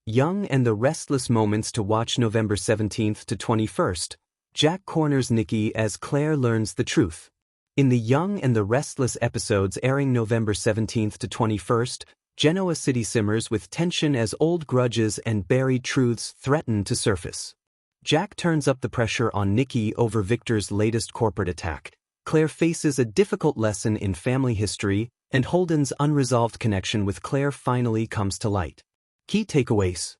Young and the Restless moments to watch November 17th to 21st. Jack corners Nikki as Claire learns the truth. In the Young and the Restless episodes airing November 17th to 21st, Genoa City simmers with tension as old grudges and buried truths threaten to surface. Jack turns up the pressure on Nikki over Victor's latest corporate attack. Claire faces a difficult lesson in family history, and Holden's unresolved connection with Claire finally comes to light. Key takeaways.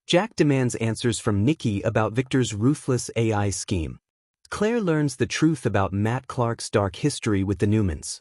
Jack demands answers from Nikki about Victor's ruthless AI scheme. Claire learns the truth about Matt Clark's dark history with the Newmans.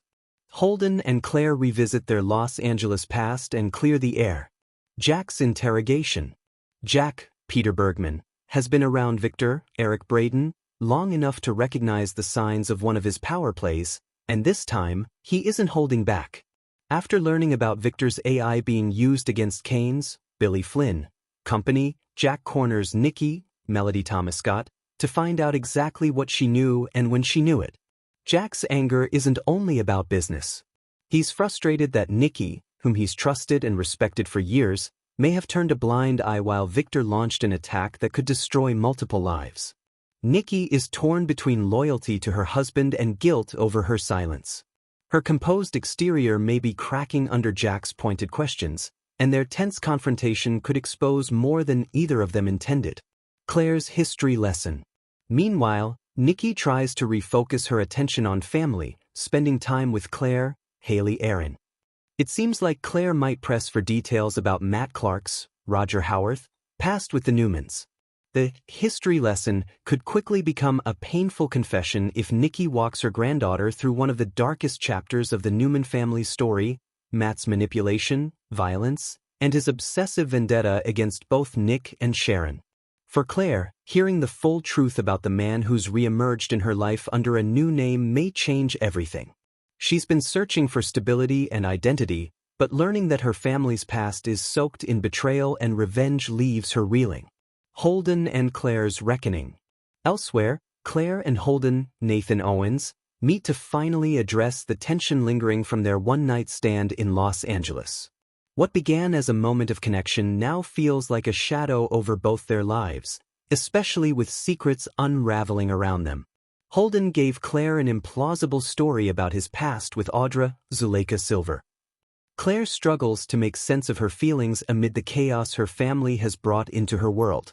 Holden and Claire revisit their Los Angeles past and clear the air. Jack's interrogation. Jack, Peter Bergman, has been around Victor, Eric Braeden, long enough to recognize the signs of one of his power plays, and this time, he isn't holding back. After learning about Victor's AI being used against Kane's, Billy Flynn, company, Jack corners Nikki, Melody Thomas Scott, to find out exactly what she knew and when she knew it. Jack's anger isn't only about business. He's frustrated that Nikki, whom he's trusted and respected for years, may have turned a blind eye while Victor launched an attack that could destroy multiple lives. Nikki is torn between loyalty to her husband and guilt over her silence. Her composed exterior may be cracking under Jack's pointed questions, and their tense confrontation could expose more than either of them intended. Claire's history lesson. Meanwhile, Nikki tries to refocus her attention on family, spending time with Claire, Haley Aaron. It seems like Claire might press for details about Matt Clark's, Roger Howarth, past with the Newmans. The history lesson could quickly become a painful confession if Nikki walks her granddaughter through one of the darkest chapters of the Newman family's story, Matt's manipulation, violence, and his obsessive vendetta against both Nick and Sharon. For Claire, hearing the full truth about the man who's re-emerged in her life under a new name may change everything. She's been searching for stability and identity, but learning that her family's past is soaked in betrayal and revenge leaves her reeling. Holden and Claire's reckoning. Elsewhere, Claire and Holden, Nathan Owens, meet to finally address the tension lingering from their one-night stand in Los Angeles. What began as a moment of connection now feels like a shadow over both their lives, especially with secrets unraveling around them. Holden gave Claire an implausible story about his past with Audra, Zuleika Silver. Claire struggles to make sense of her feelings amid the chaos her family has brought into her world.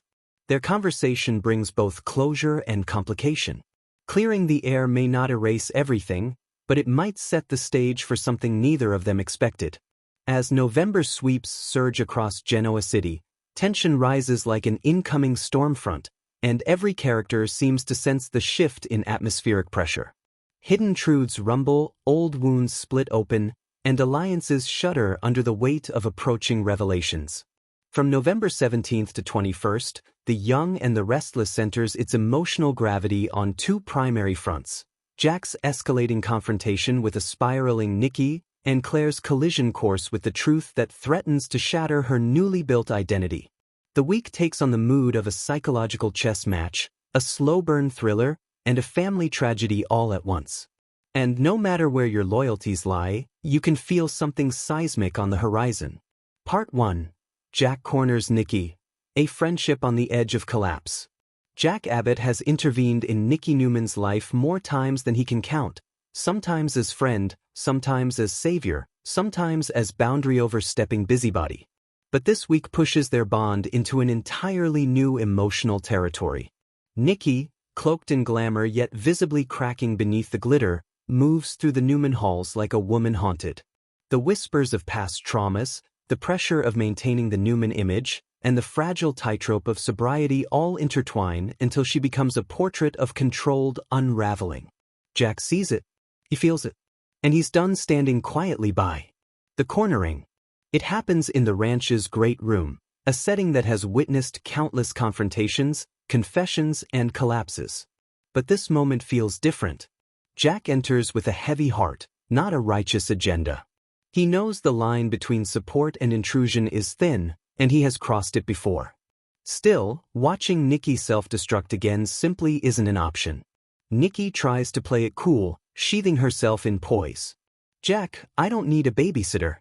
Their conversation brings both closure and complication. Clearing the air may not erase everything, but it might set the stage for something neither of them expected. As November sweeps surge across Genoa City, tension rises like an incoming storm front, and every character seems to sense the shift in atmospheric pressure. Hidden truths rumble, old wounds split open, and alliances shudder under the weight of approaching revelations. From November 17th to 21st, The Young and the Restless centers its emotional gravity on two primary fronts: Jack's escalating confrontation with a spiraling Nikki, and Claire's collision course with the truth that threatens to shatter her newly built identity. The week takes on the mood of a psychological chess match, a slow-burn thriller, and a family tragedy all at once. And no matter where your loyalties lie, you can feel something seismic on the horizon. Part 1. Jack corners Nikki, a friendship on the edge of collapse. Jack Abbott has intervened in Nikki Newman's life more times than he can count, sometimes as friend, sometimes as savior, sometimes as boundary-overstepping busybody. But this week pushes their bond into an entirely new emotional territory. Nikki, cloaked in glamour yet visibly cracking beneath the glitter, moves through the Newman halls like a woman haunted. The whispers of past traumas, the pressure of maintaining the Newman image, and the fragile tightrope of sobriety all intertwine until she becomes a portrait of controlled unraveling. Jack sees it, he feels it, and he's done standing quietly by. The cornering. It happens in the ranch's great room, a setting that has witnessed countless confrontations, confessions, and collapses. But this moment feels different. Jack enters with a heavy heart, not a righteous agenda. He knows the line between support and intrusion is thin, and he has crossed it before. Still, watching Nikki self-destruct again simply isn't an option. Nikki tries to play it cool, sheathing herself in poise. "Jack, I don't need a babysitter.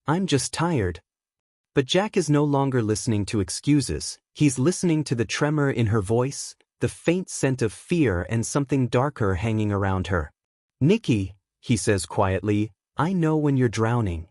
I'm just tired." But Jack is no longer listening to excuses, he's listening to the tremor in her voice, the faint scent of fear and something darker hanging around her. "Nikki," he says quietly, "I know when you're drowning."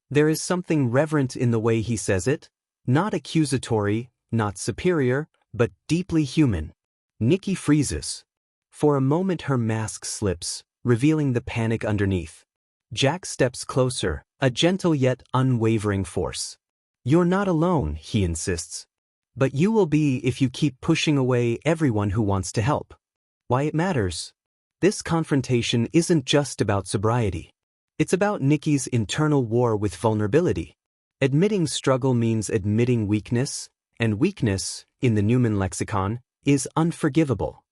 There is something reverent in the way he says it, not accusatory, not superior, but deeply human. Nikki freezes. For a moment her mask slips, revealing the panic underneath. Jack steps closer, a gentle yet unwavering force. "You're not alone," he insists. "But you will be if you keep pushing away everyone who wants to help." Why it matters? This confrontation isn't just about sobriety. It's about Nikki's internal war with vulnerability. Admitting struggle means admitting weakness, and weakness, in the Newman lexicon, is unforgivable.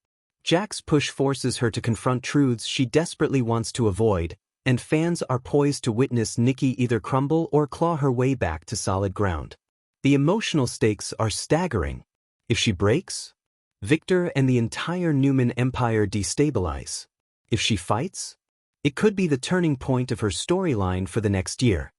Jack's push forces her to confront truths she desperately wants to avoid, and fans are poised to witness Nikki either crumble or claw her way back to solid ground. The emotional stakes are staggering. If she breaks, Victor and the entire Newman empire destabilize. If she fights, it could be the turning point of her storyline for the next year.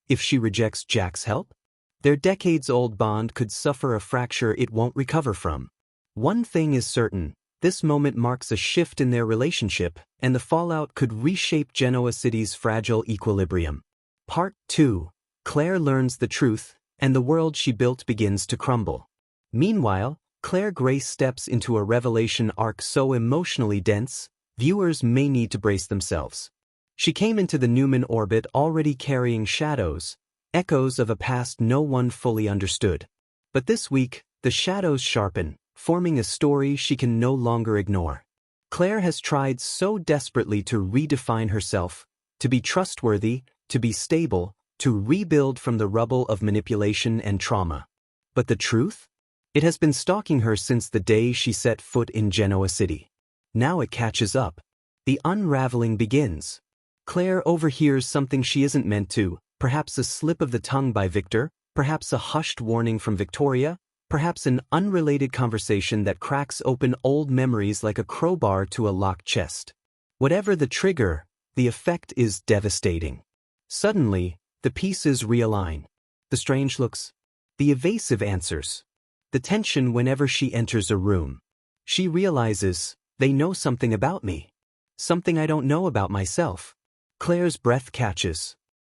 If she rejects Jack's help, their decades-old bond could suffer a fracture it won't recover from. One thing is certain, this moment marks a shift in their relationship, and the fallout could reshape Genoa City's fragile equilibrium. Part 2. Claire learns the truth, and the world she built begins to crumble. Meanwhile, Claire Grace steps into a revelation arc so emotionally dense, viewers may need to brace themselves. She came into the Newman orbit already carrying shadows, echoes of a past no one fully understood. But this week, the shadows sharpen, forming a story she can no longer ignore. Claire has tried so desperately to redefine herself, to be trustworthy, to be stable, to rebuild from the rubble of manipulation and trauma. But the truth? It has been stalking her since the day she set foot in Genoa City. Now it catches up. The unraveling begins. Claire overhears something she isn't meant to, perhaps a slip of the tongue by Victor, perhaps a hushed warning from Victoria, perhaps an unrelated conversation that cracks open old memories like a crowbar to a locked chest. Whatever the trigger, the effect is devastating. Suddenly, the pieces realign. The strange looks, the evasive answers, the tension whenever she enters a room. She realizes, they know something about me. Something I don't know about myself. Claire's breath catches.